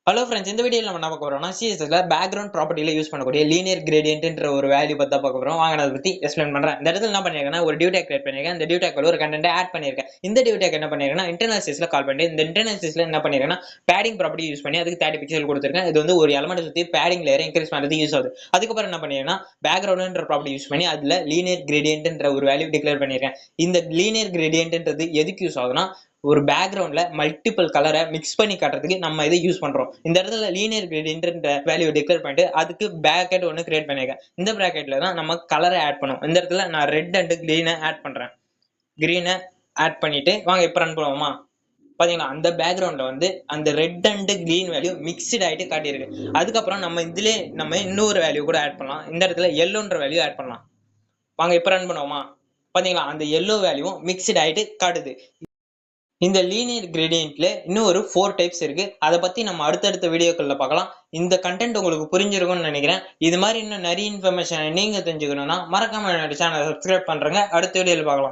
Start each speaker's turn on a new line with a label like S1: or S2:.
S1: Hello friends, இந்த வீடியோவில் நம்ம என்ன பார்க்க போறோம்னா சிஎஸ்எஸ்ல பேக்ரவுண்ட் ப்ராப்பர்ட்டியில யூஸ் பண்ணக்கூடிய லீனியர் கிரேடியன்ட்ன்ற ஒரு வேல்யூ பத்தி பார்க்க போறோம். வாங்க அதை பத்தி எக்ஸ்பிளைன் பண்றேன். இந்த இடத்துல என்ன பண்ணிருக்கேன்னா ஒரு டியூ டேக் கிரியேட் பண்ணிருக்கேன். இந்த டியூ டேக்ல ஒரு கண்டென்ட் ஆட் பண்ணிருக்கேன். இந்த டியூ டேக் என்ன பண்ணிருக்கேன்னா இன்டர்னல் சிஸ்ல கால் பண்ணி இந்த இன்டர்னல் சிஸ்ல என்ன பண்ணிருக்கேன்னா பேடிங் ப்ராப்பர்ட்டி யூஸ் பண்ணி அதுக்கு 30 பிக்சல் கொடுத்துருக்கேன். இது வந்து ஒரு எலமெண்ட் சுத்தி பேடிங் லேயர் இன்க்ரீஸ் பண்றது யூஸ் ஆகுது. அதுக்கப்புறம் என்ன பண்ணிருக்கேன்னா பேக்ரவுண்ட்ன்ற ப்ராப்பர்ட்டி யூஸ் பண்ணி அதுல லீனியர் கிரேடியன்ட்ன்ற ஒரு வேல்யூ டிக்ளேர் பண்ணிருக்கேன். இந்த லீனியர் கிரேடியன்ட்ன்றது எதுக்கு யூஸ் ஆகுதுன்னா ஒரு பேக்ரவுண்ட்ல மல்டிபிள் கலரை மிக்ஸ் பண்ணி காட்டுறதுக்கு நம்ம இதை யூஸ் பண்றோம். இந்த இடத்துல லீனியர் கிரேடியன்ட்ன்ற வேல்யூ டிக்ளேர் பண்ணிட்டு அதுக்கு பிராக்கெட் ஒன்று கிரியேட் பண்ணிருக்கேன். இந்த பிராக்கெட்ல தான் நம்ம கலரை ஆட் பண்ணுவோம். இந்த இடத்துல நான் ரெட் அண்ட் கிரீனை ஆட் பண்றேன். கிரீனை ஆட் பண்ணிட்டு வாங்க இப்ப ரன் பண்ணுவோமா. பாத்தீங்களா, அந்த பேக்ரவுண்ட்ல வந்து அந்த red and green value mixed ஆயிட்டு காட்டியிருக்கு. அதுக்கப்புறம் நம்ம இதுல நம்ம இன்னொரு வேல்யூ கூட ஆட் பண்ணலாம். இந்த இடத்துல எல்லோன்ற வேல்யூ ஆட் பண்ணலாம். வாங்க இப்ப ரன் பண்ணுவோமா. பாத்தீங்களா, அந்த எல்லோ வேல்யூ மிக்ஸ்ட் ஆயிட்டு காட்டுது. இந்த லீனியர் கிரேடியன்ட்ல இன்னும் ஒரு 4 டைப்ஸ் இருக்கு. அதை பத்தி நம்ம அடுத்தடுத்த வீடியோக்கள்ல பார்க்கலாம். இந்த கண்டென்ட் உங்களுக்கு புரிஞ்சிருக்கும்னு நினைக்கிறேன். இது மாதிரி இன்னும் நிறைய இன்ஃபர்மேஷன் நீங்க தெரிஞ்சுக்கணும்னா மறக்காம என்னோட சேனலை சப்ஸ்கிரைப் பண்றேங்க. அடுத்த வீடியோல பார்க்கலாம்.